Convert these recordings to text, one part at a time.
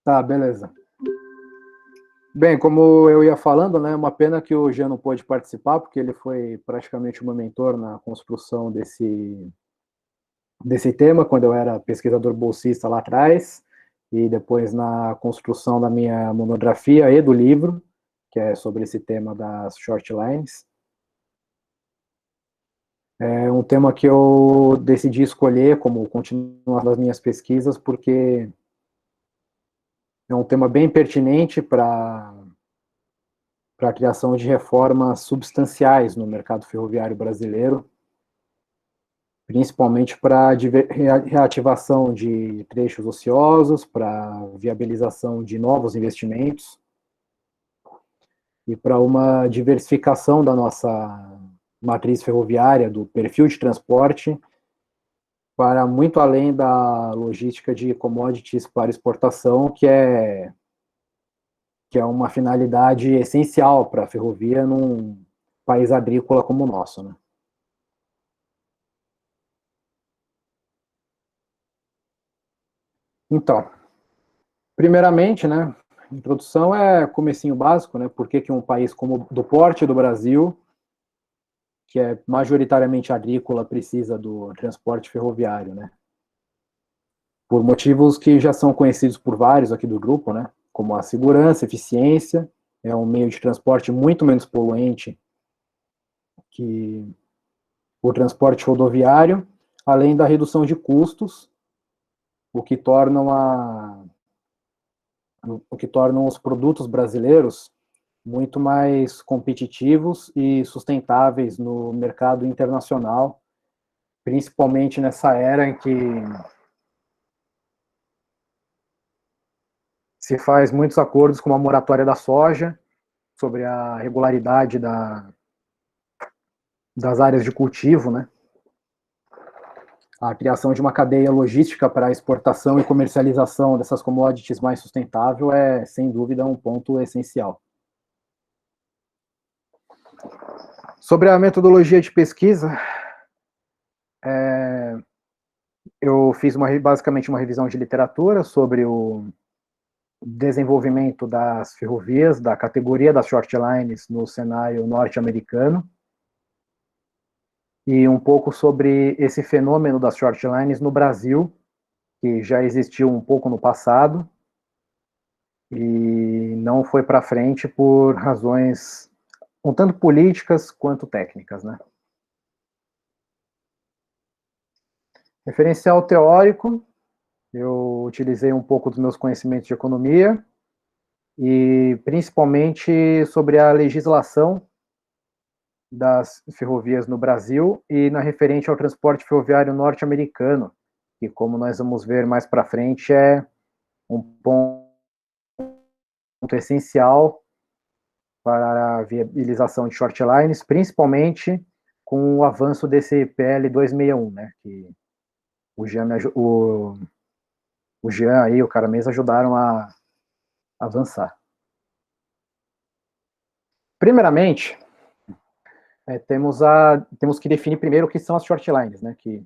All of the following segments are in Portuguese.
Tá, beleza. Bem, como eu ia falando, né, uma pena que o Jean não pôde participar, porque ele foi praticamente o meu mentor na construção desse tema, quando eu era pesquisador bolsista lá atrás, e depois na construção da minha monografia e do livro, que é sobre esse tema das short lines. É um tema que eu decidi escolher como continuação das minhas pesquisas, porque é um tema bem pertinente para a criação de reformas substanciais no mercado ferroviário brasileiro, principalmente para a reativação de trechos ociosos, para viabilização de novos investimentos e para uma diversificação da nossa matriz ferroviária, do perfil de transporte, para muito além da logística de commodities para exportação, que é uma finalidade essencial para a ferrovia num país agrícola como o nosso, né? Então, primeiramente, né, introdução é comecinho básico, né, por que que um país como do porte do Brasil, que é majoritariamente agrícola, precisa do transporte ferroviário, né? Por motivos que já são conhecidos por vários aqui do grupo, né, como a segurança, eficiência, é um meio de transporte muito menos poluente que o transporte rodoviário, além da redução de custos, o que tornam o que tornam os produtos brasileiros muito mais competitivos e sustentáveis no mercado internacional, principalmente nessa era em que se faz muitos acordos com a moratória da soja, sobre a regularidade das áreas de cultivo, né? A criação de uma cadeia logística para a exportação e comercialização dessas commodities mais sustentável é, sem dúvida, um ponto essencial. Sobre a metodologia de pesquisa, eu fiz basicamente uma revisão de literatura sobre o desenvolvimento das ferrovias, da categoria das short lines no cenário norte-americano, e um pouco sobre esse fenômeno das short lines no Brasil, que já existiu um pouco no passado, e não foi para frente por razões um tanto políticas quanto técnicas, né? Referencial teórico, eu utilizei um pouco dos meus conhecimentos de economia, e principalmente sobre a legislação das ferrovias no Brasil e na referente ao transporte ferroviário norte-americano, que, como nós vamos ver mais para frente, é um ponto essencial para a viabilização de short lines, principalmente com o avanço desse PL 261, né, que o Jean, o Jean e o Caramês ajudaram a avançar. Primeiramente, temos que definir primeiro o que são as short lines, né, que,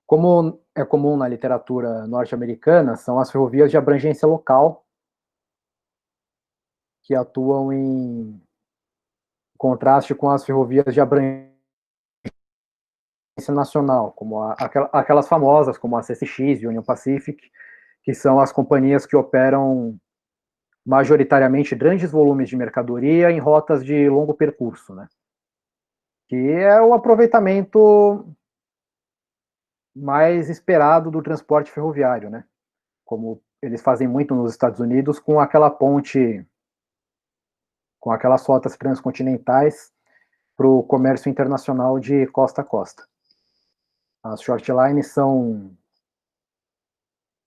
como é comum na literatura norte-americana, são as ferrovias de abrangência local que atuam em contraste com as ferrovias de abrangência nacional, como aquelas famosas, como a CSX e Union Pacific, que são as companhias que operam majoritariamente grandes volumes de mercadoria em rotas de longo percurso, né? Que é o aproveitamento mais esperado do transporte ferroviário, né? Como eles fazem muito nos Estados Unidos com aquela ponte, com aquelas rotas transcontinentais para o comércio internacional de costa a costa. As short lines são,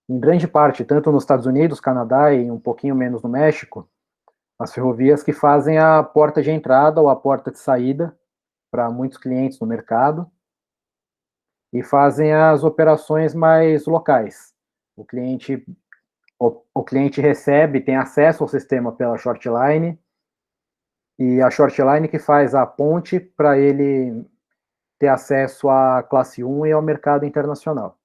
em grande parte, tanto nos Estados Unidos, Canadá e um pouquinho menos no México, as ferrovias que fazem a porta de entrada ou a porta de saída para muitos clientes no mercado e fazem as operações mais locais. O cliente recebe, tem acesso ao sistema pela short line e a short line que faz a ponte para ele ter acesso à classe 1 e ao mercado internacional.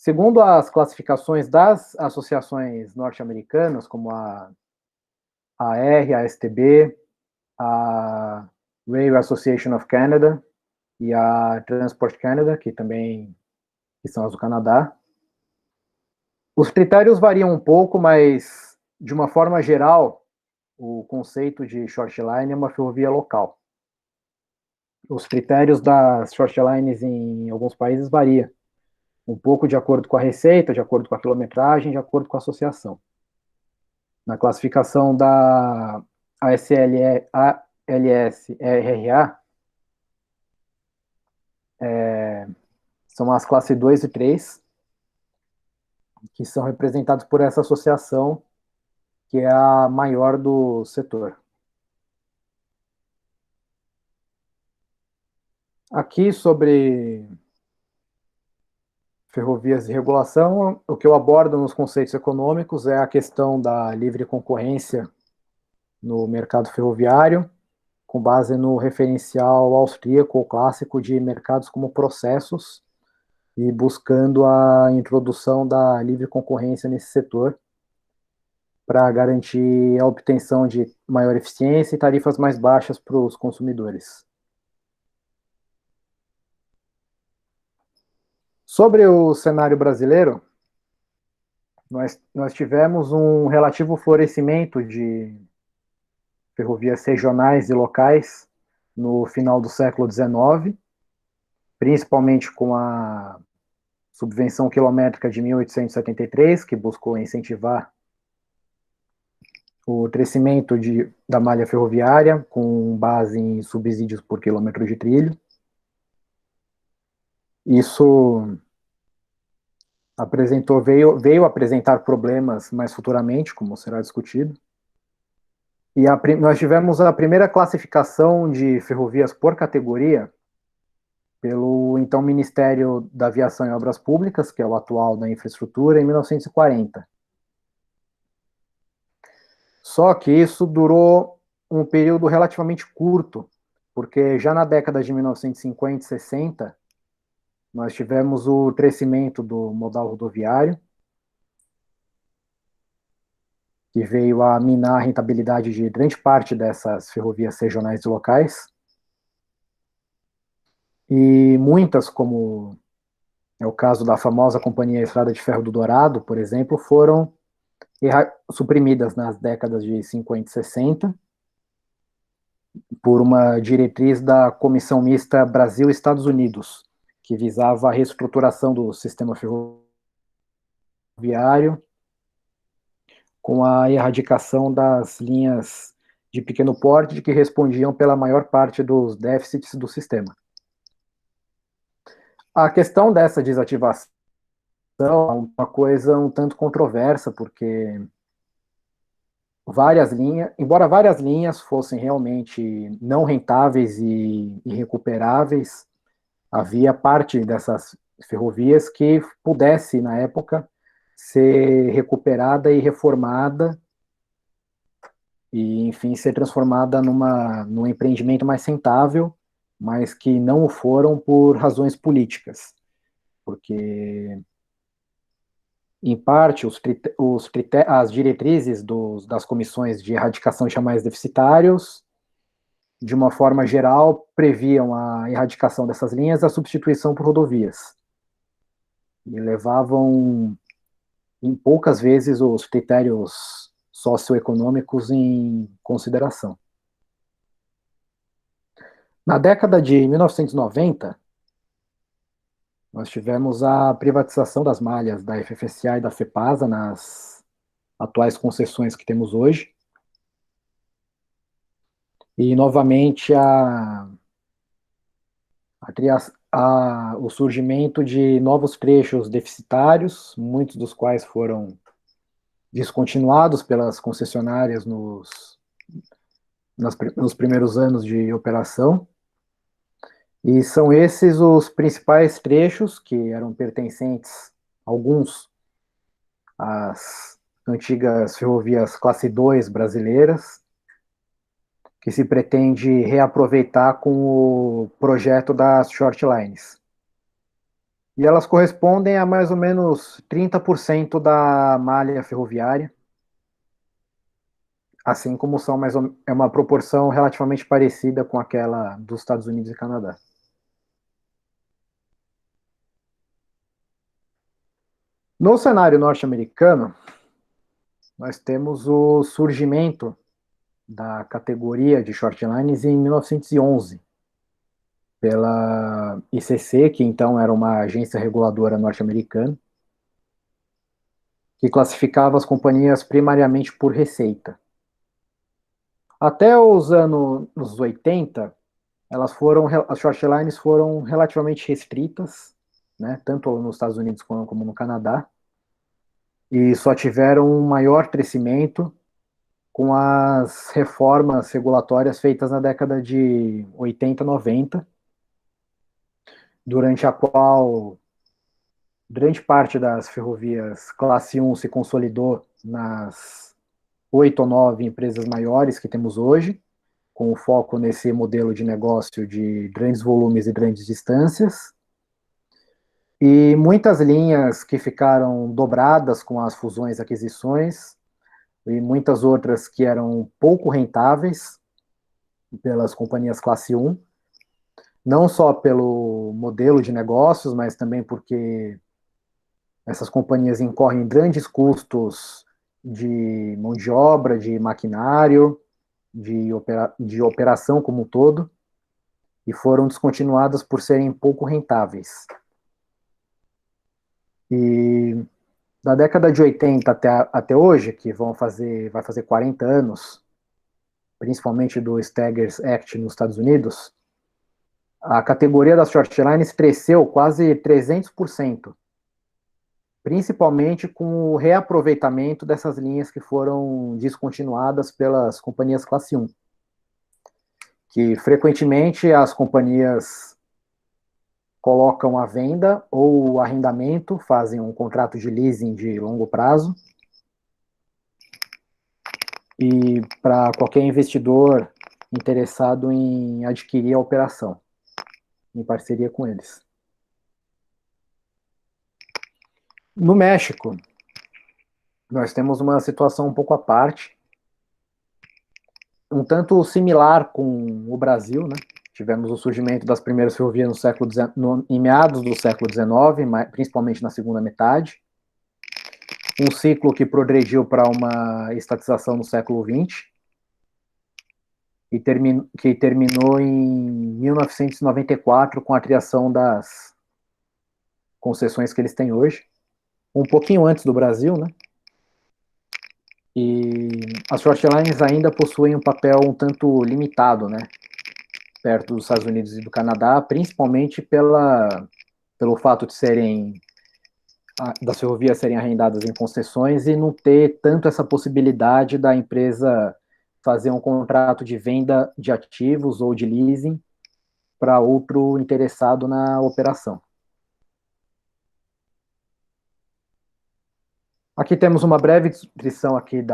Segundo as classificações das associações norte-americanas, como a AR, a STB, a Rail Association of Canada e a Transport Canada, que são as do Canadá, os critérios variam um pouco, mas, de uma forma geral, o conceito de short line é uma ferrovia local. Os critérios das short lines em alguns países variam, um pouco de acordo com a receita, de acordo com a quilometragem, de acordo com a associação. Na classificação da ALS-RRA, são as classes 2 e 3, que são representados por essa associação, que é a maior do setor. Aqui, sobre ferrovias de regulação, o que eu abordo nos conceitos econômicos é a questão da livre concorrência no mercado ferroviário, com base no referencial austríaco ou clássico de mercados como processos, e buscando a introdução da livre concorrência nesse setor, para garantir a obtenção de maior eficiência e tarifas mais baixas para os consumidores. Sobre o cenário brasileiro, nós tivemos um relativo florescimento de ferrovias regionais e locais no final do século XIX, principalmente com a subvenção quilométrica de 1873, que buscou incentivar o crescimento da malha ferroviária, com base em subsídios por quilômetro de trilho. Isso veio apresentar problemas mais futuramente, como será discutido. E nós tivemos a primeira classificação de ferrovias por categoria pelo então Ministério da Aviação e Obras Públicas, que é o atual da Infraestrutura, em 1940. Só que isso durou um período relativamente curto, porque já na década de 1950 e 60, nós tivemos o crescimento do modal rodoviário, que veio a minar a rentabilidade de grande parte dessas ferrovias regionais e locais. E muitas, como é o caso da famosa Companhia Estrada de Ferro do Dourado, por exemplo, foram suprimidas nas décadas de 50 e 60 por uma diretriz da Comissão Mista Brasil-Estados Unidos, que visava a reestruturação do sistema ferroviário com a erradicação das linhas de pequeno porte que respondiam pela maior parte dos déficits do sistema. A questão dessa desativação é uma coisa um tanto controversa, porque embora várias linhas fossem realmente não rentáveis e irrecuperáveis, havia parte dessas ferrovias que pudesse, na época, ser recuperada e reformada e, enfim, ser transformada num empreendimento mais rentável, mas que não o foram por razões políticas, porque, em parte, as diretrizes das comissões de erradicação de ramais deficitários, de uma forma geral, previam a erradicação dessas linhas e a substituição por rodovias, e levavam, em poucas vezes, os critérios socioeconômicos em consideração. Na década de 1990, nós tivemos a privatização das malhas da FFSA e da FEPASA nas atuais concessões que temos hoje. E, novamente, o surgimento de novos trechos deficitários, muitos dos quais foram descontinuados pelas concessionárias nos primeiros anos de operação. E são esses os principais trechos que eram pertencentes, alguns, às antigas ferrovias classe 2 brasileiras, que se pretende reaproveitar com o projeto das short lines. E elas correspondem a mais ou menos 30% da malha ferroviária, assim como são é uma proporção relativamente parecida com aquela dos Estados Unidos e Canadá. No cenário norte-americano, nós temos o surgimento da categoria de shortlines em 1911, pela ICC, que então era uma agência reguladora norte-americana, que classificava as companhias primariamente por receita. Até os anos 80, as shortlines foram relativamente restritas, né, tanto nos Estados Unidos como no Canadá, e só tiveram um maior crescimento com as reformas regulatórias feitas na década de 80, 90, durante a qual grande parte das ferrovias classe 1 se consolidou nas 8 ou 9 empresas maiores que temos hoje, com o foco nesse modelo de negócio de grandes volumes e grandes distâncias. E muitas linhas que ficaram dobradas com as fusões e aquisições, e muitas outras que eram pouco rentáveis pelas companhias classe 1, não só pelo modelo de negócios, mas também porque essas companhias incorrem grandes custos de mão de obra, de maquinário, de operação como um todo, e foram descontinuadas por serem pouco rentáveis. E da década de 80 até hoje, que vai fazer 40 anos, principalmente do Staggers Act nos Estados Unidos, a categoria das shortlines cresceu quase 300%, principalmente com o reaproveitamento dessas linhas que foram descontinuadas pelas companhias classe 1, que frequentemente as companhias colocam à venda ou arrendamento, fazem um contrato de leasing de longo prazo, e para qualquer investidor interessado em adquirir a operação, em parceria com eles. No México, nós temos uma situação um pouco à parte, um tanto similar com o Brasil, né? Tivemos o surgimento das primeiras ferrovias em meados do século XIX, principalmente na segunda metade, um ciclo que progrediu para uma estatização no século XX, que terminou em 1994 com a criação das concessões que eles têm hoje, um pouquinho antes do Brasil, né? E as shortlines ainda possuem um papel um tanto limitado, né? Perto dos Estados Unidos e do Canadá, principalmente pelo fato de das ferrovias serem arrendadas em concessões e não ter tanto essa possibilidade da empresa fazer um contrato de venda de ativos ou de leasing para outro interessado na operação. Aqui temos uma breve descrição aqui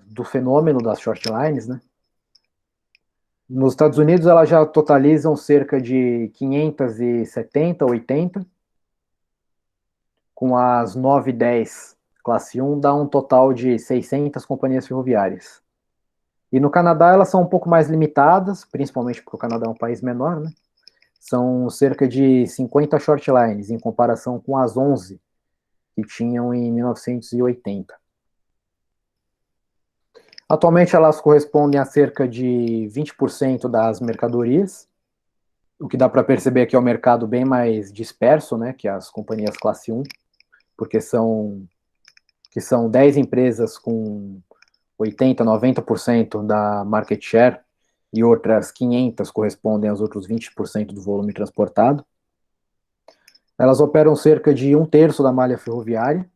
do fenômeno das shortlines, né? Nos Estados Unidos, elas já totalizam cerca de 570, 80, com as 9 e 10 classe 1, dá um total de 600 companhias ferroviárias. E no Canadá, elas são um pouco mais limitadas, principalmente porque o Canadá é um país menor, né? São cerca de 50 shortlines, em comparação com as 11 que tinham em 1980. Atualmente, elas correspondem a cerca de 20% das mercadorias, o que dá para perceber que é um mercado bem mais disperso, né, que as companhias classe 1, porque são 10 empresas com 80, 90% da market share, e outras 500 correspondem aos outros 20% do volume transportado. Elas operam cerca de 1/3 da malha ferroviária,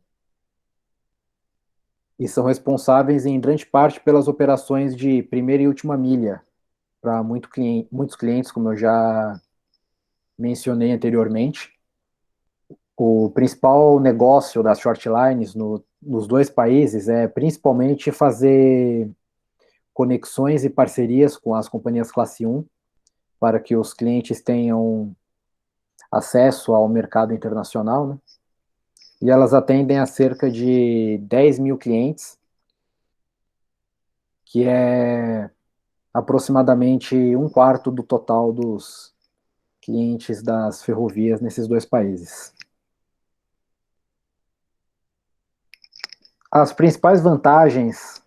e são responsáveis em grande parte pelas operações de primeira e última milha, para muitos clientes, como eu já mencionei anteriormente. O principal negócio das shortlines nos dois países é principalmente fazer conexões e parcerias com as companhias classe 1, para que os clientes tenham acesso ao mercado internacional, né? E elas atendem a cerca de 10 mil clientes, que é aproximadamente um quarto do total dos clientes das ferrovias nesses dois países. As principais vantagens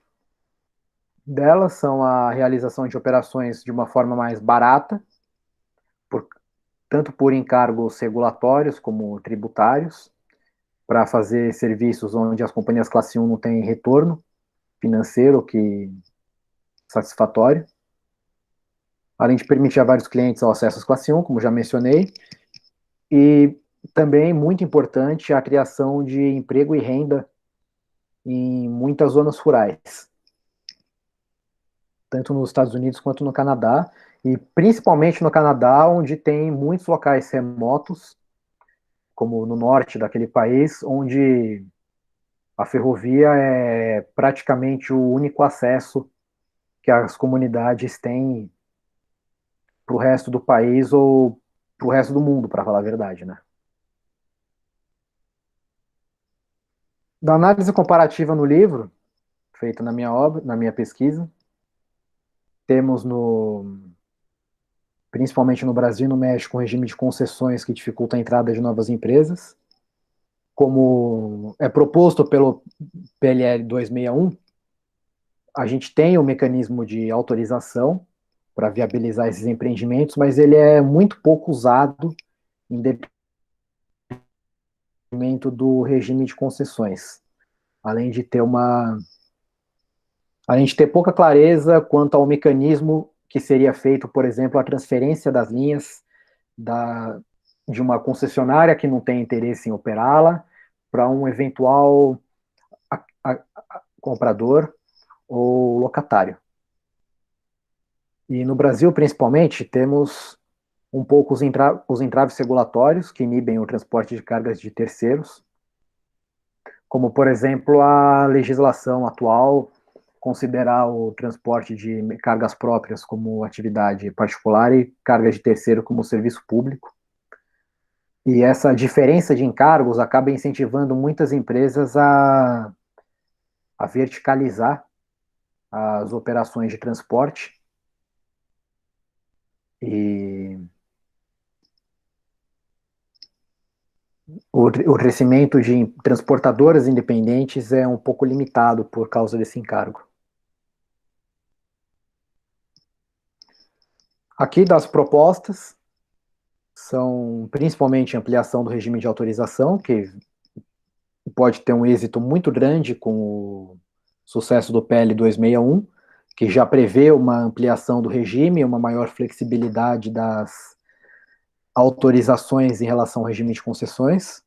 delas são a realização de operações de uma forma mais barata, por, tanto por encargos regulatórios como tributários, para fazer serviços onde as companhias classe 1 não têm retorno financeiro que satisfatório, além de permitir a vários clientes o acesso às classe 1, como já mencionei, e também, muito importante, a criação de emprego e renda em muitas zonas rurais, tanto nos Estados Unidos quanto no Canadá, e principalmente no Canadá, onde tem muitos locais remotos, como no norte daquele país, onde a ferrovia é praticamente o único acesso que as comunidades têm para o resto do país ou para o resto do mundo, para falar a verdade, né? Da análise comparativa no livro, feita na minha obra, na minha pesquisa, temos principalmente no Brasil e no México, um regime de concessões que dificulta a entrada de novas empresas, como é proposto pelo PLL 261, a gente tem o mecanismo de autorização para viabilizar esses empreendimentos, mas ele é muito pouco usado em detrimento do regime de concessões, além de ter pouca clareza quanto ao mecanismo que seria feito, por exemplo, a transferência das linhas de uma concessionária que não tem interesse em operá-la para um eventual comprador ou locatário. E no Brasil, principalmente, temos um pouco os entraves regulatórios que inibem o transporte de cargas de terceiros, como, por exemplo, a legislação atual considerar o transporte de cargas próprias como atividade particular e cargas de terceiro como serviço público. E essa diferença de encargos acaba incentivando muitas empresas a verticalizar as operações de transporte. E o crescimento de transportadoras independentes é um pouco limitado por causa desse encargo. Aqui das propostas são principalmente a ampliação do regime de autorização, que pode ter um êxito muito grande com o sucesso do PL 261, que já prevê uma ampliação do regime, uma maior flexibilidade das autorizações em relação ao regime de concessões.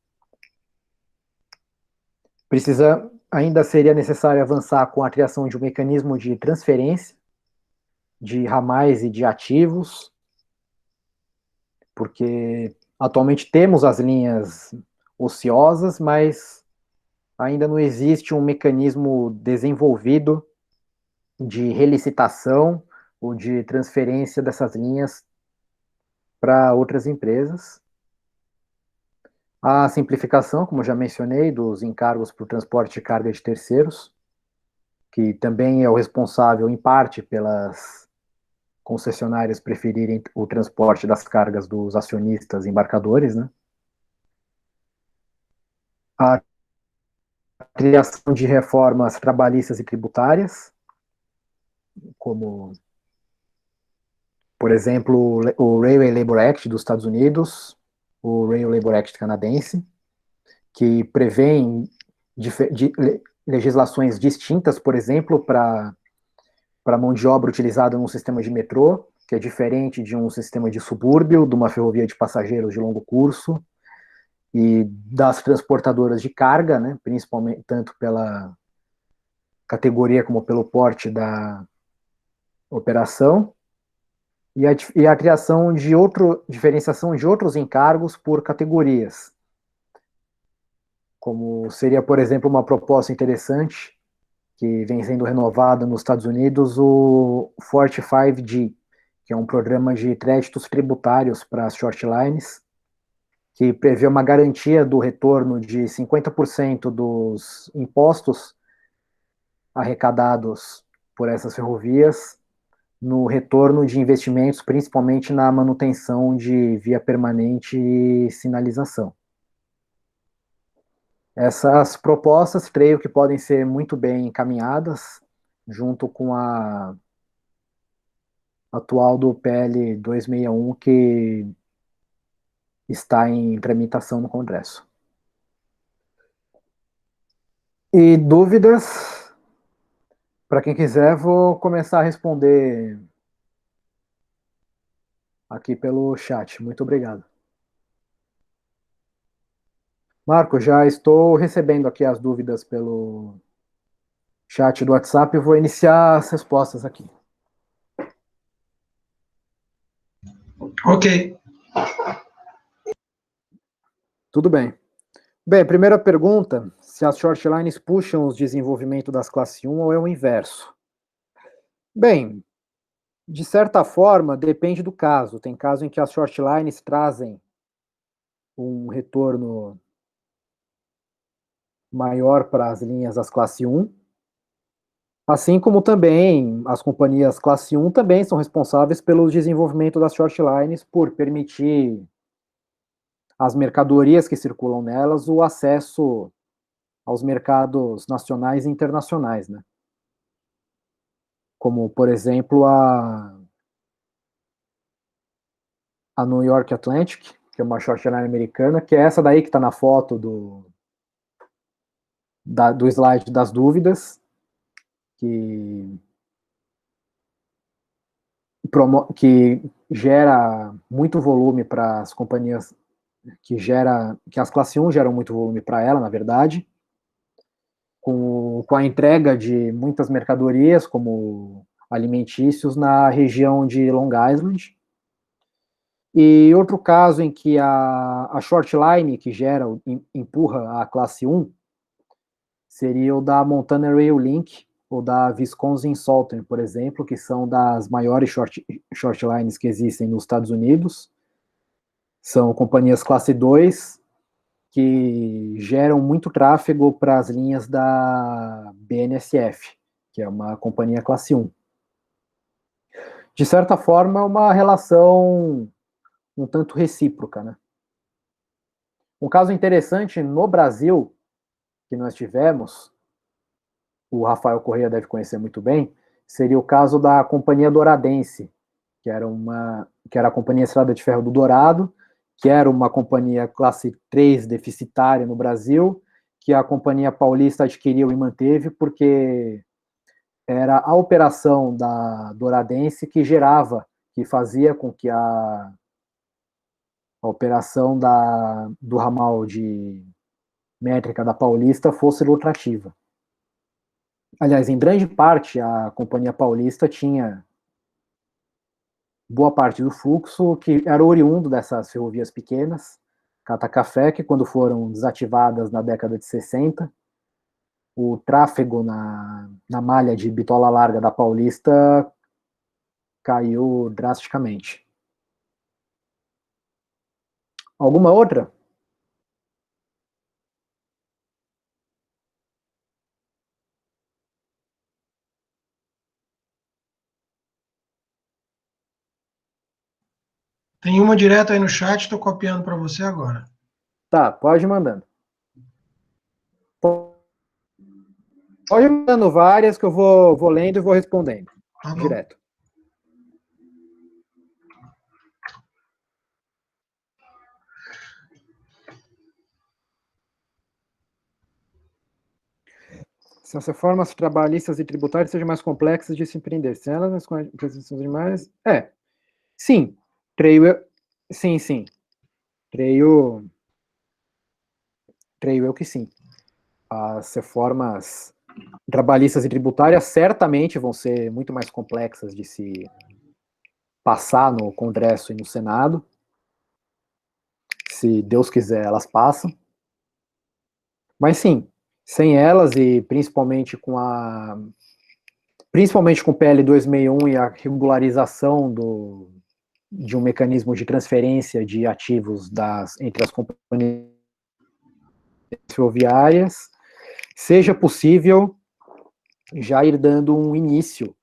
Ainda seria necessário avançar com a criação de um mecanismo de transferência de ramais e de ativos, porque atualmente temos as linhas ociosas, mas ainda não existe um mecanismo desenvolvido de relicitação ou de transferência dessas linhas para outras empresas. A simplificação, como já mencionei, dos encargos para o transporte de carga de terceiros, que também é o responsável, em parte, pelas concessionárias preferirem o transporte das cargas dos acionistas embarcadores, né? A criação de reformas trabalhistas e tributárias, como, por exemplo, o Railway Labor Act dos Estados Unidos, o Railway Labor Act canadense, que prevêem legislações distintas, por exemplo, para mão de obra utilizada num sistema de metrô, que é diferente de um sistema de subúrbio, de uma ferrovia de passageiros de longo curso, e das transportadoras de carga, né, principalmente tanto pela categoria como pelo porte da operação, e a criação de diferenciação de outros encargos por categorias, como seria, por exemplo, uma proposta interessante que vem sendo renovada nos Estados Unidos, o 45G, que é um programa de créditos tributários para as short lines, que prevê uma garantia do retorno de 50% dos impostos arrecadados por essas ferrovias no retorno de investimentos, principalmente na manutenção de via permanente e sinalização. Essas propostas, creio que podem ser muito bem encaminhadas, junto com a atual do PL 261, que está em tramitação no Congresso. E dúvidas? Para quem quiser, vou começar a responder aqui pelo chat. Muito obrigado. Marco, já estou recebendo aqui as dúvidas pelo chat do WhatsApp e vou iniciar as respostas aqui. Ok. Tudo bem. Bem, primeira pergunta, se as shortlines puxam os desenvolvimentos das classe 1 ou é o inverso? Bem, de certa forma, depende do caso. Tem caso em que as shortlines trazem um retorno maior para as linhas das classe 1, assim como também as companhias classe 1 também são responsáveis pelo desenvolvimento das shortlines por permitir às mercadorias que circulam nelas o acesso aos mercados nacionais e internacionais, né? Como, por exemplo, a New York Atlantic, que é uma shortline americana, que é essa daí que está na foto do slide das dúvidas, que gera muito volume para as companhias, que as classe 1 geram muito volume para ela, na verdade, com a entrega de muitas mercadorias, como alimentícios, na região de Long Island. E outro caso em que a shortline que empurra a classe 1 seria o da Montana Rail Link ou da Wisconsin Southern, por exemplo, que são das maiores shortlines que existem nos Estados Unidos. São companhias classe 2 que geram muito tráfego para as linhas da BNSF, que é uma companhia classe 1. De certa forma, é uma relação um tanto recíproca, né? Um caso interessante no Brasil, que nós tivemos, o Rafael Correia deve conhecer muito bem, seria o caso da Companhia Douradense, que era a Companhia Estrada de Ferro do Dourado, que era uma companhia classe 3 deficitária no Brasil, que a Companhia Paulista adquiriu e manteve, porque era a operação da Douradense que fazia com que a operação do ramal de métrica da Paulista fosse lucrativa. Aliás, em grande parte, a Companhia Paulista tinha boa parte do fluxo que era oriundo dessas ferrovias pequenas, Cata-Café, que quando foram desativadas na década de 60, o tráfego na malha de bitola larga da Paulista caiu drasticamente. Alguma outra? Tem uma direto aí no chat, estou copiando para você agora. Tá, pode ir mandando. Pode ir mandando várias que eu vou lendo e vou respondendo. Tá bom. Direto. Se as reformas trabalhistas e tributárias sejam mais complexas de se empreender, se elas com as prestações demais... Sim, creio eu... Sim. Creio eu que sim. As reformas trabalhistas e tributárias certamente vão ser muito mais complexas de se passar no Congresso e no Senado. Se Deus quiser, elas passam. Mas sim, sem elas e principalmente com o PL 261 e a regularização de um mecanismo de transferência de ativos entre as companhias ferroviárias, seja possível já ir dando um início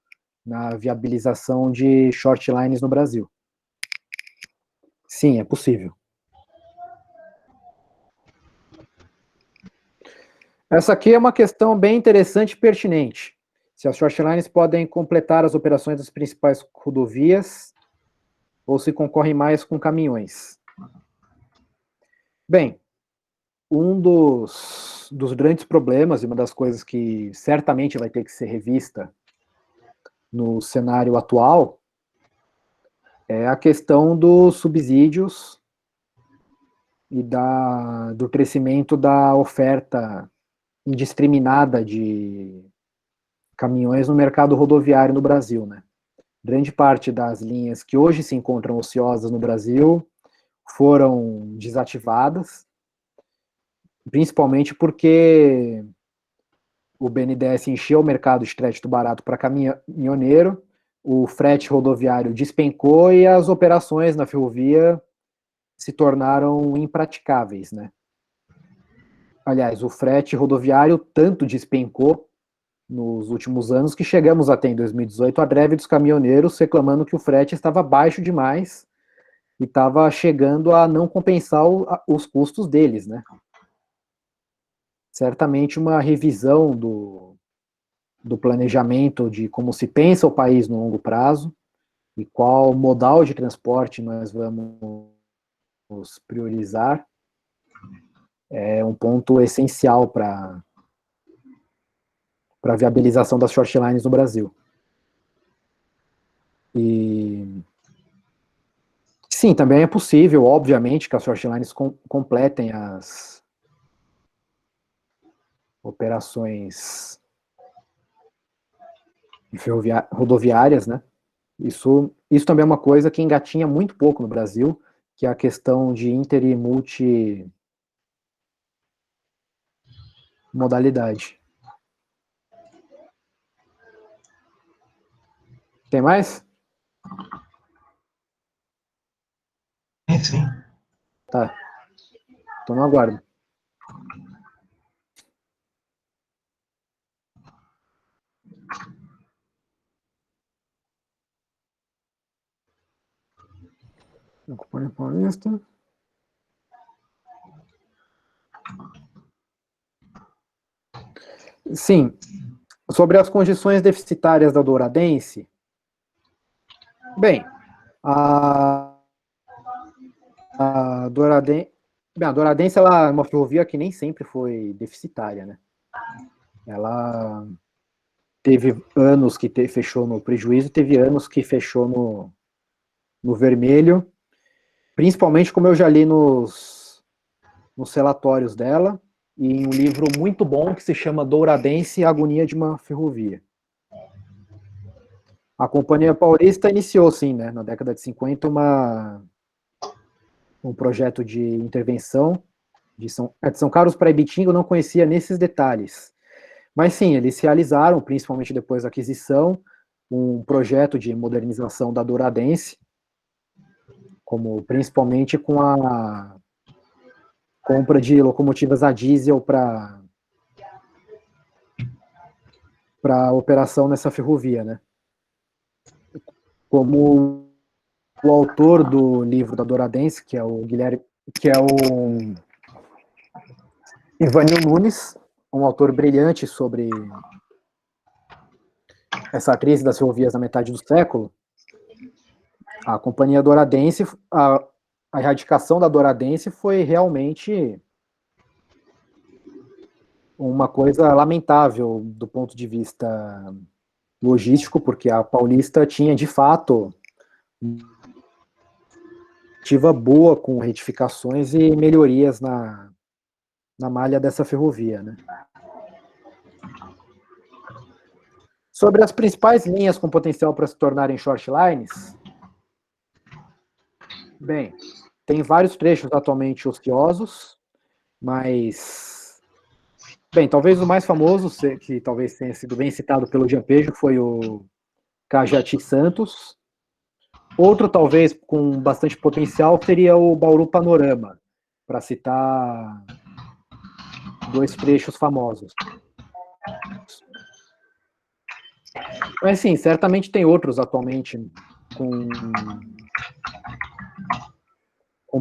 na viabilização de short lines no Brasil. Sim, é possível. Essa aqui é uma questão bem interessante e pertinente. Se as short lines podem completar as operações das principais rodovias ou se concorrem mais com caminhões. Bem, um dos grandes problemas e uma das coisas que certamente vai ter que ser revista no cenário atual é a questão dos subsídios e do crescimento da oferta indiscriminada de caminhões no mercado rodoviário no Brasil, né? Grande parte das linhas que hoje se encontram ociosas no Brasil foram desativadas, principalmente porque o BNDES encheu o mercado de crédito barato para caminhoneiro, o frete rodoviário despencou e as operações na ferrovia se tornaram impraticáveis, né? Aliás, o frete rodoviário tanto despencou nos últimos anos que chegamos até em 2018 a greve dos caminhoneiros reclamando que o frete estava baixo demais e estava chegando a não compensar os custos deles, né? Certamente uma revisão do planejamento de como se pensa o país no longo prazo e qual modal de transporte nós vamos priorizar é um ponto essencial para a viabilização das short lines no Brasil. E sim, também é possível, obviamente, que as short lines completem as operações rodoviárias, né? Isso também é uma coisa que engatinha muito pouco no Brasil, que é a questão de inter e multimodalidade. Tem mais? Sim. Tá. Tô no aguardo. Companhia Paulista. Sim. Sobre as condições deficitárias da Douradense, bem, a Douradense ela é uma ferrovia que nem sempre foi deficitária, né? Ela teve anos que fechou no prejuízo, teve anos que fechou no vermelho, principalmente como eu já li nos relatórios dela, e em um livro muito bom que se chama Douradense, Agonia de uma Ferrovia. A Companhia Paulista iniciou, sim, né, na década de 50, um projeto de intervenção de São Carlos para Ibitinga, eu não conhecia nesses detalhes. Mas sim, eles realizaram, principalmente depois da aquisição, um projeto de modernização da Douradense, principalmente com a compra de locomotivas a diesel para operação nessa ferrovia, né? Como o autor do livro da Douradense, que é o Ivanil Nunes, um autor brilhante sobre essa crise das ferrovias na metade do século, a Companhia Douradense, a erradicação da Douradense foi realmente uma coisa lamentável do ponto de vista logístico, porque a Paulista tinha, de fato, ativa boa com retificações e melhorias na malha dessa ferrovia, né? Sobre as principais linhas com potencial para se tornarem short lines, bem, tem vários trechos atualmente ociosos, mas, bem, talvez o mais famoso, que talvez tenha sido bem citado pelo Giampejo, foi o Cajati Santos, Outro, talvez, com bastante potencial, seria o Bauru Panorama, para citar dois trechos famosos. Mas, sim, certamente tem outros atualmente com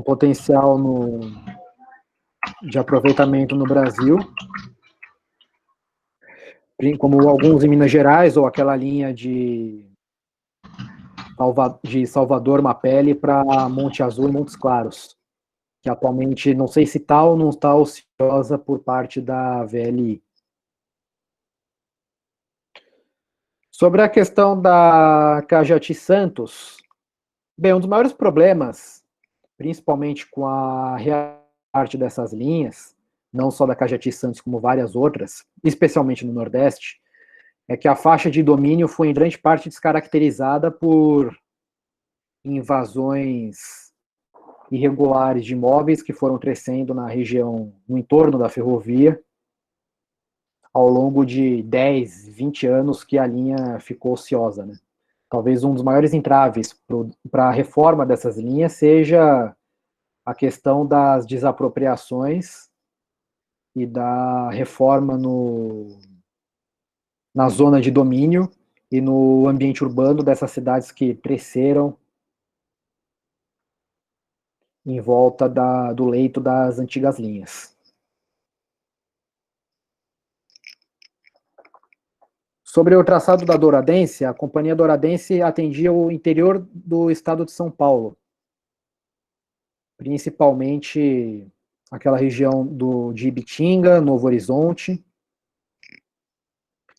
potencial de aproveitamento no Brasil, como alguns em Minas Gerais, ou aquela linha de Salvador Mapele para Monte Azul e Montes Claros, que atualmente não sei se está ou não está ociosa por parte da VLI. Sobre a questão da Cajati Santos, bem, um dos maiores problemas, principalmente com a parte dessas linhas, não só da Cajati Santos, como várias outras, especialmente no Nordeste, é que a faixa de domínio foi em grande parte descaracterizada por invasões irregulares de imóveis que foram crescendo na região, no entorno da ferrovia, ao longo de 10, 20 anos que a linha ficou ociosa, né? Talvez um dos maiores entraves para a reforma dessas linhas seja a questão das desapropriações e da reforma na zona de domínio e no ambiente urbano dessas cidades que cresceram em volta do leito das antigas linhas. Sobre o traçado da Douradense, a Companhia Douradense atendia o interior do estado de São Paulo, principalmente aquela região de Ibitinga, Novo Horizonte.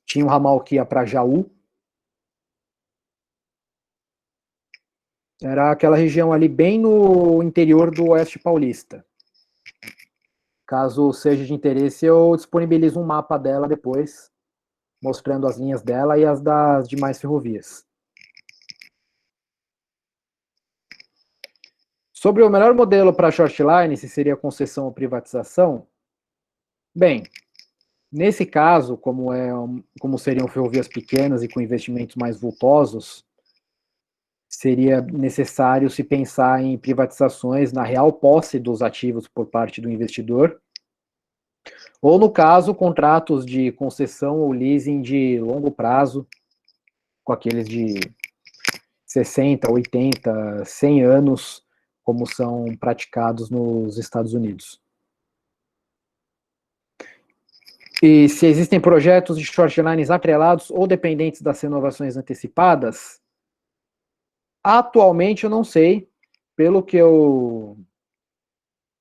Tinha um ramal que ia para Jaú. Era aquela região ali bem no interior do Oeste Paulista. Caso seja de interesse, eu disponibilizo um mapa dela depois, mostrando as linhas dela e as das demais ferrovias. Sobre o melhor modelo para shortline, se seria concessão ou privatização, bem, nesse caso, como seriam ferrovias pequenas e com investimentos mais vultosos, seria necessário se pensar em privatizações na real posse dos ativos por parte do investidor, ou, no caso, contratos de concessão ou leasing de longo prazo, com aqueles de 60, 80, 100 anos, como são praticados nos Estados Unidos. E se existem projetos de shortlines atrelados ou dependentes das renovações antecipadas, atualmente eu não sei, pelo que eu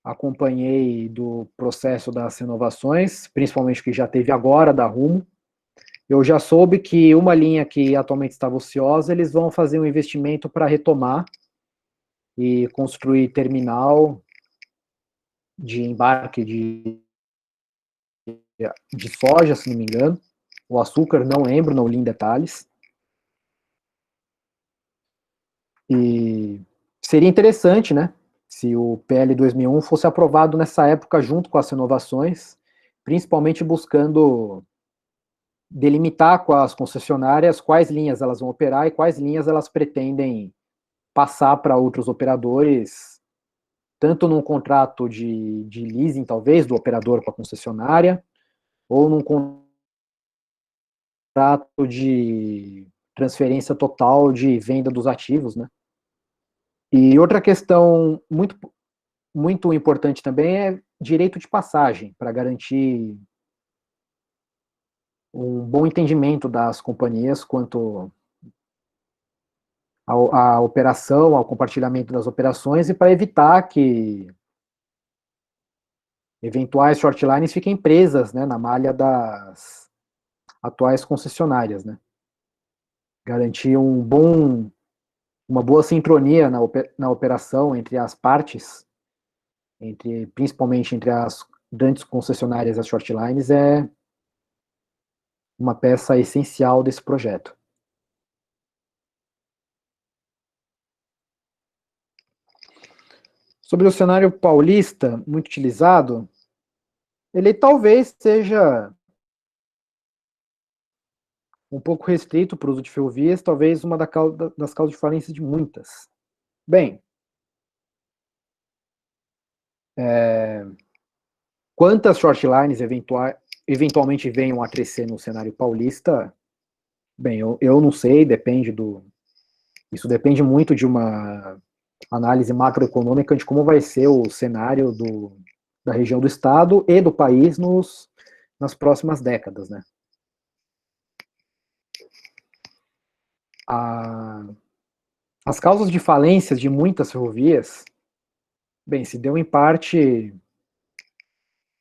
acompanhei do processo das renovações, principalmente o que já teve agora da Rumo, eu já soube que uma linha que atualmente estava ociosa, eles vão fazer um investimento para retomar e construir terminal de embarque de soja, se não me engano, o açúcar, não lembro, não li em detalhes. E seria interessante, né, se o PL 2001 fosse aprovado nessa época junto com as renovações, principalmente buscando delimitar com as concessionárias quais linhas elas vão operar e quais linhas elas pretendem passar para outros operadores, tanto num contrato de leasing, talvez, do operador com a concessionária, ou num contrato de transferência total de venda dos ativos, né? E outra questão muito importante também é direito de passagem, para garantir um bom entendimento das companhias quanto à operação, ao compartilhamento das operações e para evitar que eventuais shortlines fiquem presas, né, na malha das atuais concessionárias, né? Garantir uma boa sincronia na operação entre as partes, principalmente entre as grandes concessionárias e as shortlines, é uma peça essencial desse projeto. Sobre o cenário paulista, muito utilizado, ele talvez seja um pouco restrito para o uso de ferrovias, talvez uma das causas de falência de muitas. Bem, quantas shortlines eventualmente venham a crescer no cenário paulista? Bem, eu não sei, isso depende muito de uma análise macroeconômica de como vai ser o cenário da região do estado e do país nas próximas décadas, né? As causas de falências de muitas ferrovias, bem, se deu em parte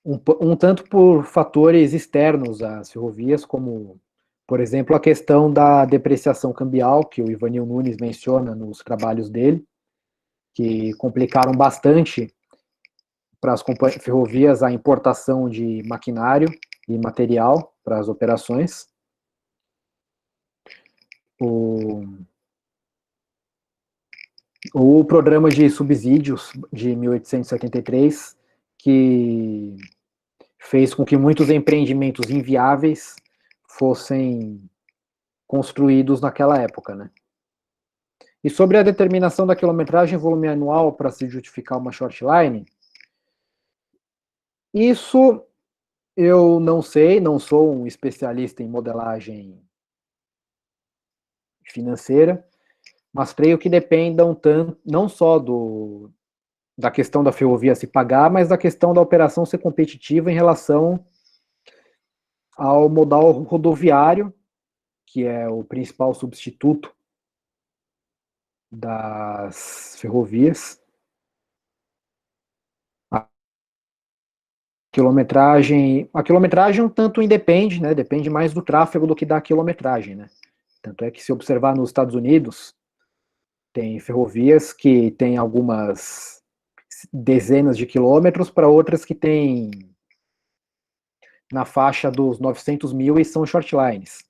um tanto por fatores externos às ferrovias, como, por exemplo, a questão da depreciação cambial, que o Ivanil Nunes menciona nos trabalhos dele, que complicaram bastante para as ferrovias a importação de maquinário e material para as operações. O programa de subsídios de 1873, que fez com que muitos empreendimentos inviáveis fossem construídos naquela época, né? E sobre a determinação da quilometragem e volume anual para se justificar uma short line, isso eu não sei, não sou um especialista em modelagem financeira, mas creio que dependam tanto, não só da questão da ferrovia se pagar, mas da questão da operação ser competitiva em relação ao modal rodoviário, que é o principal substituto das ferrovias. A quilometragem um tanto independe, né? Depende mais do tráfego do que da quilometragem, né? Tanto é que se observar nos Estados Unidos, tem ferrovias que têm algumas dezenas de quilômetros para outras que têm na faixa dos 900 mil e são short lines.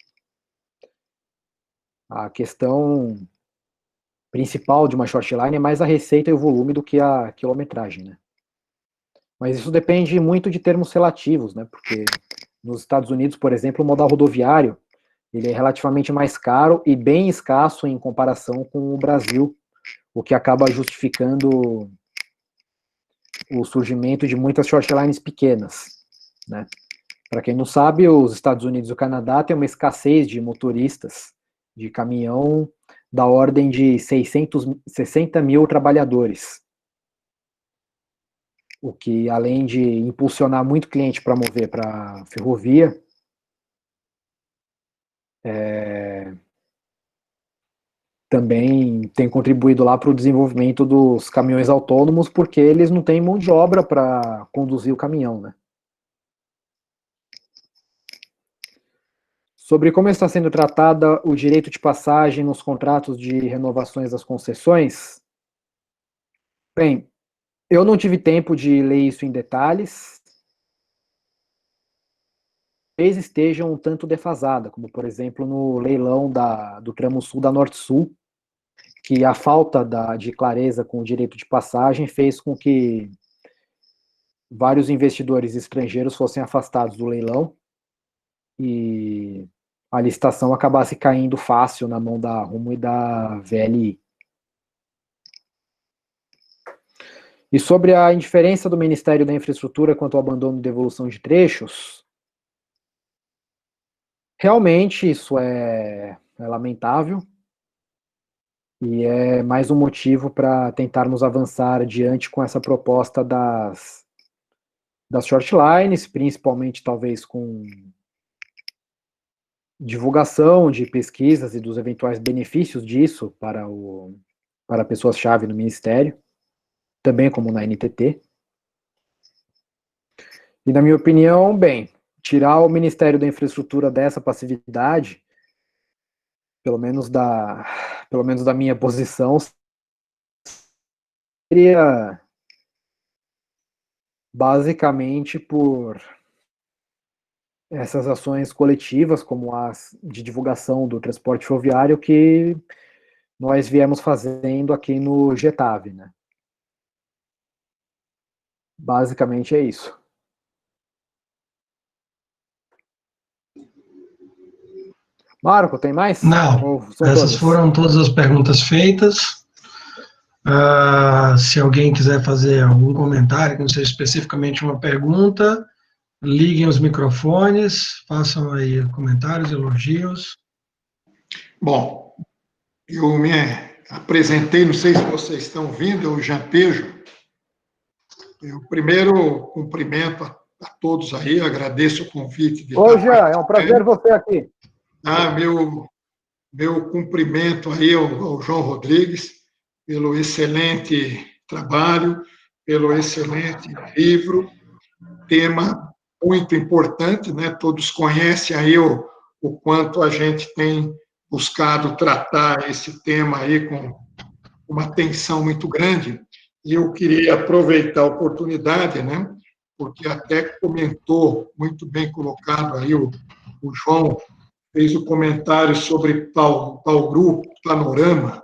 A questão principal de uma short line é mais a receita e o volume do que a quilometragem, né? Mas isso depende muito de termos relativos, né? Porque nos Estados Unidos, por exemplo, o modal rodoviário ele é relativamente mais caro e bem escasso em comparação com o Brasil, o que acaba justificando o surgimento de muitas shortlines pequenas, né? Para quem não sabe, os Estados Unidos e o Canadá têm uma escassez de motoristas de caminhão da ordem de 60 mil trabalhadores, o que, além de impulsionar muito cliente para mover para ferrovia, também tem contribuído lá para o desenvolvimento dos caminhões autônomos, porque eles não têm mão de obra para conduzir o caminhão, né? Sobre como está sendo tratada o direito de passagem nos contratos de renovações das concessões, bem, eu não tive tempo de ler isso em detalhes, talvez esteja um tanto defasada, como por exemplo no leilão do tramo sul da Norte Sul, que a falta de clareza com o direito de passagem fez com que vários investidores estrangeiros fossem afastados do leilão e a licitação acabasse caindo fácil na mão da Rumo e da VLI. E sobre a indiferença do Ministério da Infraestrutura quanto ao abandono e devolução de trechos, realmente isso é lamentável e é mais um motivo para tentarmos avançar adiante com essa proposta das short lines, principalmente talvez com divulgação de pesquisas e dos eventuais benefícios disso para pessoas-chave no Ministério, também como na NTT. E, na minha opinião, bem, tirar o Ministério da Infraestrutura dessa passividade, pelo menos da minha posição, seria basicamente por essas ações coletivas, como as de divulgação do transporte ferroviário, que nós viemos fazendo aqui no Getave, né? Basicamente é isso. Marco, tem mais? Não, Ou são essas todas? foram todas as perguntas feitas. Se alguém quiser fazer algum comentário, que não seja especificamente uma pergunta, liguem os microfones, façam aí comentários, elogios. Bom, eu me apresentei, não sei se vocês estão vindo, eu já Pejo. Eu primeiro cumprimento a todos aí, agradeço o convite de Oi, estar Jean, é um prazer participando. você aqui. Meu cumprimento aí ao João Rodrigues pelo excelente trabalho, pelo excelente livro, tema muito importante, né? Todos conhecem aí o quanto a gente tem buscado tratar esse tema aí com uma atenção muito grande. E eu queria aproveitar a oportunidade, né? Porque até comentou, muito bem colocado aí, o João fez o comentário sobre tal grupo, Panorama,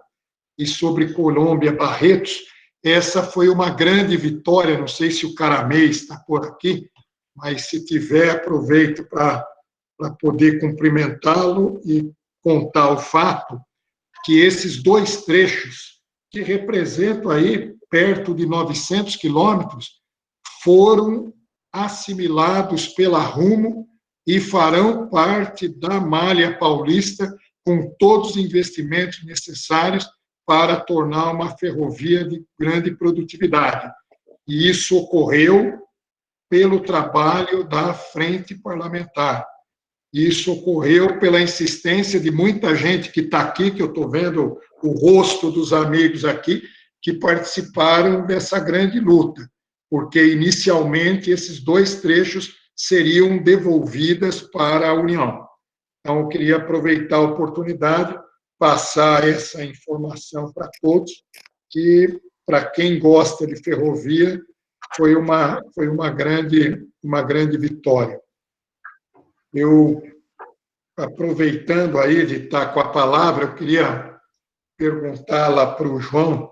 e sobre Colômbia Barretos. Essa foi uma grande vitória, não sei se o Caramês está por aqui, mas se tiver, aproveito para poder cumprimentá-lo e contar o fato que esses dois trechos, que representam aí perto de 900 quilômetros, foram assimilados pela Rumo e farão parte da Malha Paulista, com todos os investimentos necessários para tornar uma ferrovia de grande produtividade. E isso ocorreu pelo trabalho da frente parlamentar. Isso ocorreu pela insistência de muita gente que está aqui, que eu estou vendo o rosto dos amigos aqui, que participaram dessa grande luta, porque inicialmente esses dois trechos seriam devolvidas para a União. Então, eu queria aproveitar a oportunidade, passar essa informação para todos, que, para quem gosta de ferrovia, foi uma grande vitória. Eu, aproveitando aí de estar com a palavra, eu queria perguntar lá para o João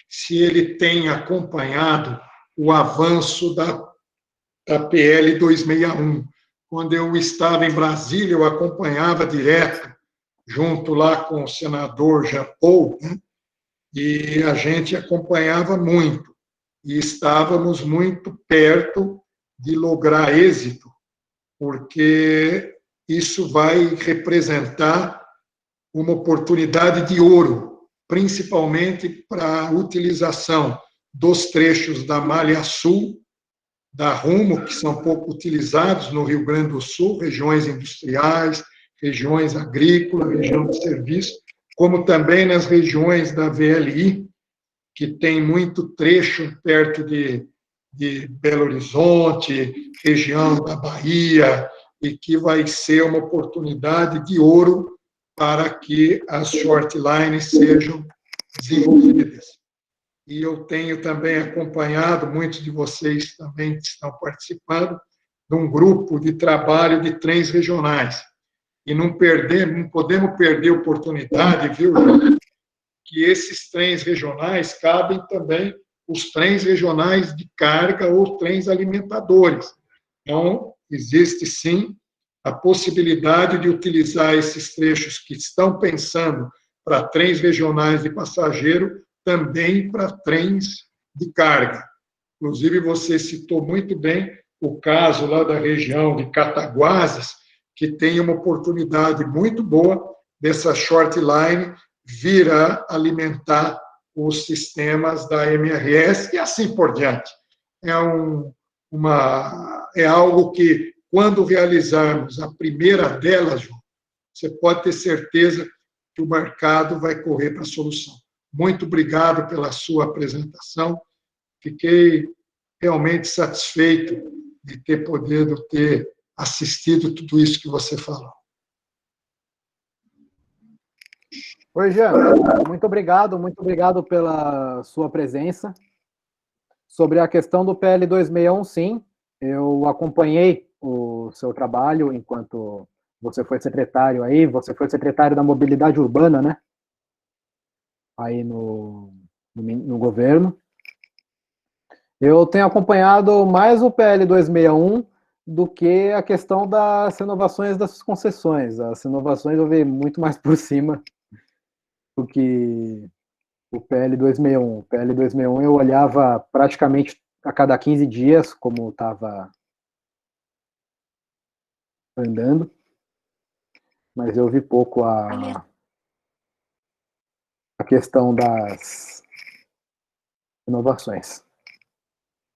se ele tem acompanhado o avanço da PL 261. Quando eu estava em Brasília, eu acompanhava direto, junto lá com o senador Jean Paul, né? E a gente acompanhava muito, e estávamos muito perto de lograr êxito, porque isso vai representar uma oportunidade de ouro, principalmente para a utilização dos trechos da Malha Sul, da Rumo, que são pouco utilizados no Rio Grande do Sul, regiões industriais, regiões agrícolas, região de serviço, como também nas regiões da VLI, que tem muito trecho perto de Belo Horizonte, região da Bahia, e que vai ser uma oportunidade de ouro para que as short lines sejam desenvolvidas. E eu tenho também acompanhado, muitos de vocês também estão participando, de um grupo de trabalho de trens regionais. E não podemos perder a oportunidade, viu, que esses trens regionais cabem também os trens regionais de carga ou trens alimentadores. Então, existe sim a possibilidade de utilizar esses trechos que estão pensando para trens regionais de passageiro também para trens de carga. Inclusive, você citou muito bem o caso lá da região de Cataguases, que tem uma oportunidade muito boa dessa short line vir a alimentar os sistemas da MRS e assim por diante. É algo que, quando realizarmos a primeira delas, João, você pode ter certeza que o mercado vai correr para a solução. Muito obrigado pela sua apresentação. Fiquei realmente satisfeito de ter podido ter assistido tudo isso que você falou. Oi, Jean, muito obrigado pela sua presença. Sobre a questão do PL 261, sim, eu acompanhei o seu trabalho enquanto você foi secretário aí, você foi secretário da Mobilidade Urbana, né? Aí no governo. Eu tenho acompanhado mais o PL 261 do que a questão das renovações das concessões. As renovações eu vi muito mais por cima do que o PL 261. O PL 261 eu olhava praticamente a cada 15 dias como estava andando, mas eu vi pouco a questão das inovações.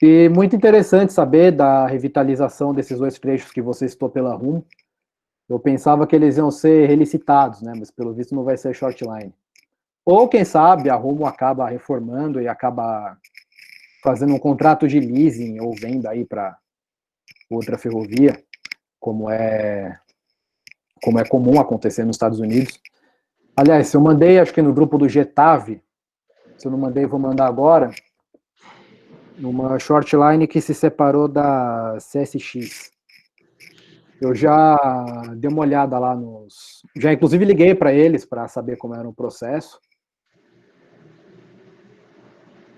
E muito interessante saber da revitalização desses 2 trechos que você citou pela Rumo. Eu pensava que eles iam ser relicitados, né? Mas pelo visto não vai ser short line. Ou quem sabe a Rumo acaba reformando e acaba fazendo um contrato de leasing ou venda aí para outra ferrovia, como é comum acontecer nos Estados Unidos. Aliás, eu mandei, acho que no grupo do Getave, se eu não mandei, vou mandar agora, numa short line que se separou da CSX. Eu já dei uma olhada lá nos... Já, inclusive, liguei para eles para saber como era o processo.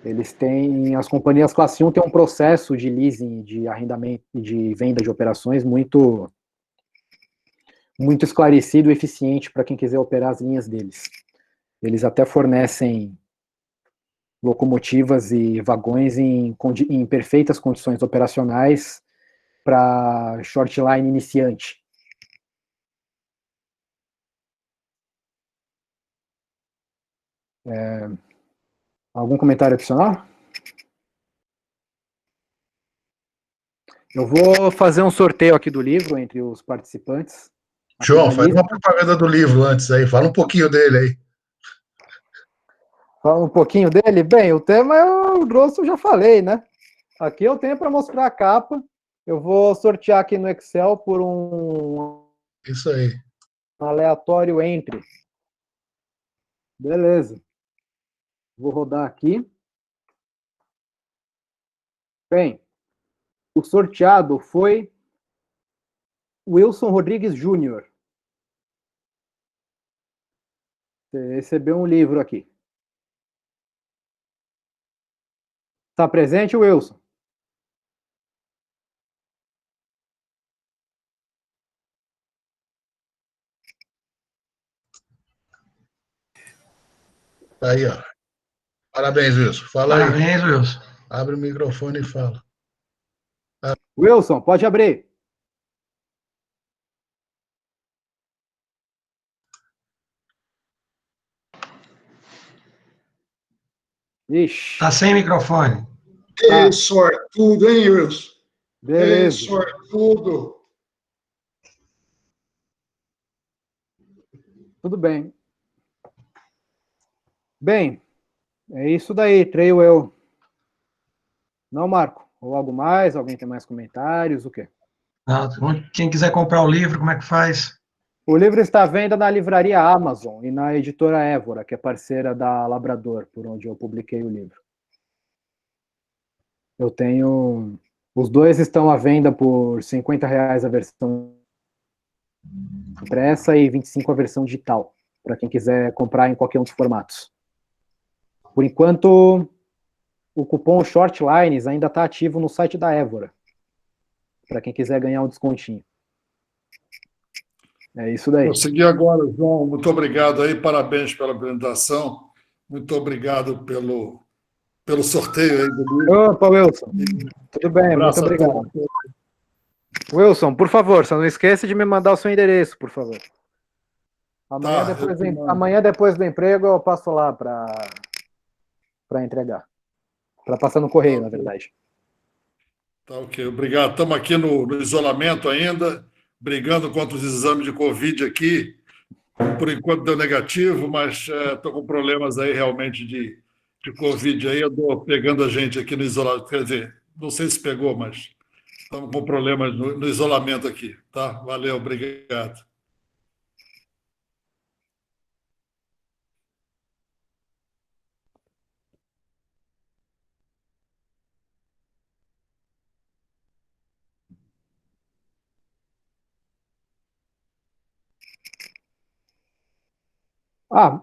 Eles têm... As companhias classe 1 têm um processo de leasing, de arrendamento, de venda de operações muito esclarecido e eficiente para quem quiser operar as linhas deles. Eles até fornecem locomotivas e vagões em perfeitas condições operacionais para short line iniciante. Algum comentário adicional? Eu vou fazer um sorteio aqui do livro entre os participantes. João, faz uma propaganda do livro antes aí, fala um pouquinho dele aí. Fala um pouquinho dele? Bem, o tema é o grosso, eu já falei, né? Aqui eu tenho para mostrar a capa. Eu vou sortear aqui no Excel por um Isso aí. aleatório entre. Beleza. Vou rodar aqui. Bem, o sorteado foi Wilson Rodrigues Júnior. Você recebeu um livro aqui. Está presente, Wilson? Tá aí, ó. Parabéns, Wilson. Fala aí. Parabéns, Wilson. Abre o microfone e fala. Wilson, pode abrir. Ixi. Tá sem microfone. Que sortudo, hein, Wilson? Beleza. Que sortudo. Tudo bem. Bem, é isso daí, creio eu. Não, Marco? Ou algo mais? Alguém tem mais comentários? O quê? Não, quem quiser comprar o livro, como é que faz? O livro está à venda na livraria Amazon e na editora Évora, que é parceira da Labrador, por onde eu publiquei o livro. Eu tenho... Os dois estão à venda por R$50 a versão impressa e 25 a versão digital, para quem quiser comprar em qualquer um dos formatos. Por enquanto, o cupom Shortlines ainda está ativo no site da Évora, para quem quiser ganhar um descontinho. É isso daí. Vou seguir agora, João. Muito obrigado aí, parabéns pela apresentação. Muito obrigado pelo sorteio aí do livro. Opa, Wilson. Tudo bem, muito obrigado. Wilson, por favor, só não esqueça de me mandar o seu endereço, por favor. Amanhã, depois do emprego, eu passo lá para entregar. Para passar no correio, na verdade. Tá ok, obrigado. Estamos aqui no isolamento ainda, brigando contra os exames de Covid aqui. Por enquanto deu negativo, mas estou com problemas aí realmente de Covid. Aí eu estou pegando a gente aqui no isolamento. Quer dizer, não sei se pegou, mas estamos com problemas no isolamento aqui. Tá? Valeu, obrigado.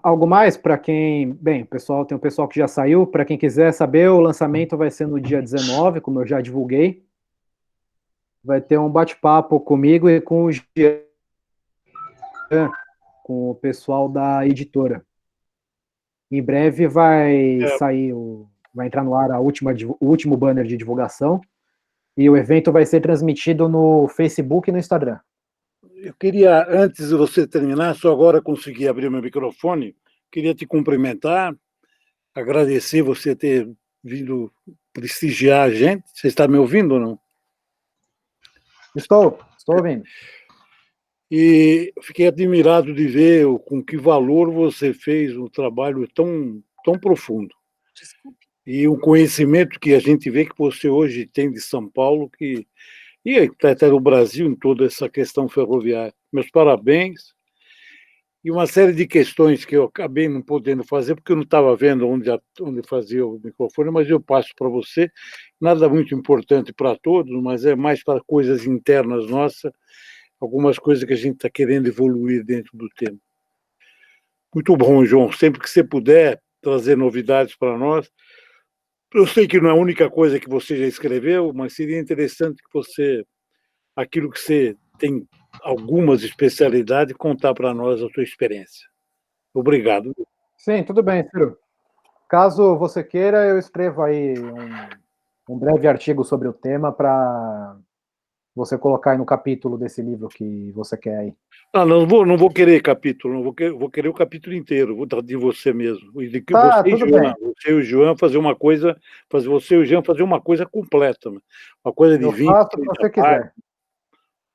Algo mais para quem... Bem, tem um pessoal que já saiu. Para quem quiser saber, o lançamento vai ser no dia 19, como eu já divulguei. vai ter um bate-papo comigo e com o Jean, com o pessoal da editora. Em breve vai sair, vai entrar no ar o último banner de divulgação, e o evento vai ser transmitido no Facebook e no Instagram. Eu queria, antes de você terminar, só agora consegui abrir meu microfone, queria te cumprimentar, agradecer você ter vindo prestigiar a gente. Você está me ouvindo ou não? Estou ouvindo. E fiquei admirado de ver com que valor você fez um trabalho tão profundo. Desculpe. E um conhecimento que a gente vê que você hoje tem de São Paulo, e até do Brasil, em toda essa questão ferroviária. Meus parabéns. E uma série de questões que eu acabei não podendo fazer, porque eu não estava vendo onde fazia o microfone, mas eu passo para você. Nada muito importante para todos, mas é mais para coisas internas nossas, algumas coisas que a gente está querendo evoluir dentro do tema. Muito bom, João. Sempre que você puder trazer novidades para nós. Eu sei que não é a única coisa que você já escreveu, mas seria interessante que você, aquilo que você tem algumas especialidades, contar para nós a sua experiência. Obrigado. Sim, tudo bem, Ciro. Caso você queira, eu escrevo aí um breve artigo sobre o tema para você colocar aí no capítulo desse livro que você quer aí. Não vou querer capítulo, vou querer o capítulo inteiro, de você mesmo. E de que Tá, tudo bem. Você e o João fazer uma coisa, você e o Jean fazer uma coisa completa, uma coisa de Eu 20, faço o que 30 você páginas, quiser.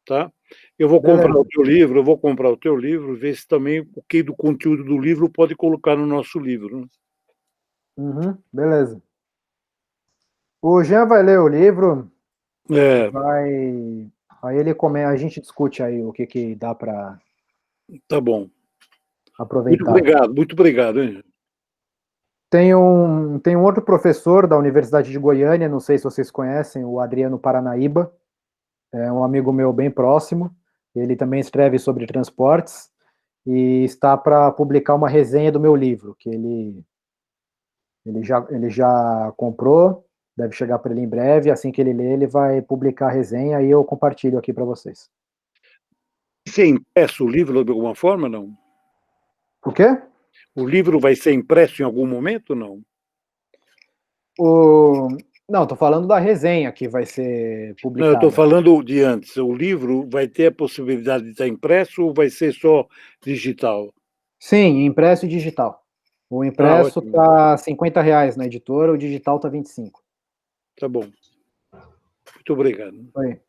tá? Eu vou Beleza. comprar o teu livro, ver se também o que do conteúdo do livro pode colocar no nosso livro. Né? Uhum, beleza. O Jean vai ler o livro, aí ele a gente discute aí o que dá para tá bom. aproveitar. Muito obrigado. Hein? Tem um outro professor da Universidade de Goiânia, não sei se vocês conhecem, o Adriano Paranaíba, é um amigo meu bem próximo, ele também escreve sobre transportes, e está para publicar uma resenha do meu livro, que ele já comprou, deve chegar para ele em breve, assim que ele ler, ele vai publicar a resenha e eu compartilho aqui para vocês. Ser impresso o livro de alguma forma, não? O quê? O livro vai ser impresso em algum momento, não? Não, estou falando da resenha que vai ser Não, eu publicada. estou falando de antes. O livro vai ter a possibilidade de estar impresso ou vai ser só digital? Sim, impresso e digital. O impresso está R$50 na editora, o digital está 25. Tá bom. Muito obrigado. Oi.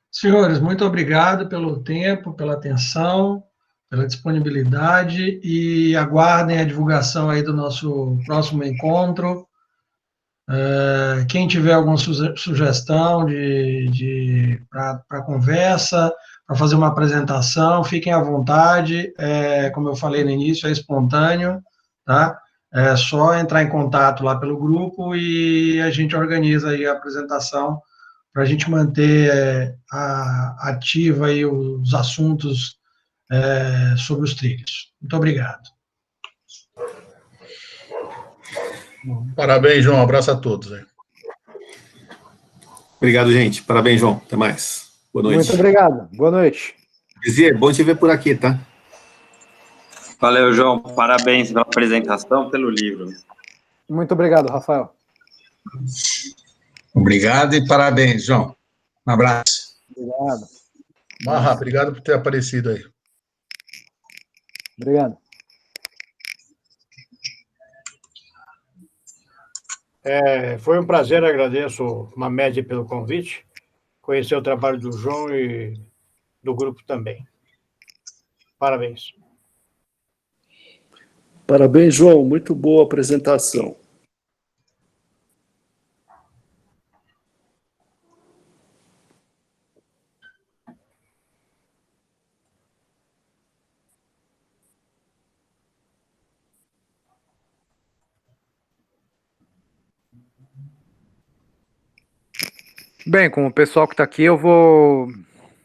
Senhores, muito obrigado pelo tempo, pela atenção, pela disponibilidade e aguardem a divulgação aí do nosso próximo encontro. Quem tiver alguma sugestão para conversa, para fazer uma apresentação, fiquem à vontade. Como eu falei no início, é espontâneo, tá? É só entrar em contato lá pelo grupo e a gente organiza aí a apresentação para a gente manter ativa aí os assuntos sobre os trilhos. Muito obrigado. Parabéns, João. Um abraço a todos. Aí. Obrigado, gente. Parabéns, João. Até mais. Boa noite. Muito obrigado. Boa noite. Dizia, bom te ver por aqui, tá? Valeu, João. Parabéns pela apresentação, pelo livro. Muito obrigado, Rafael. Obrigado e parabéns, João. Um abraço. Obrigado. Marra, obrigado por ter aparecido aí. Obrigado. Foi um prazer, agradeço Mamed pelo convite, conhecer o trabalho do João e do grupo também. Parabéns. Parabéns, João. Muito boa apresentação. Bem, com o pessoal que está aqui, eu vou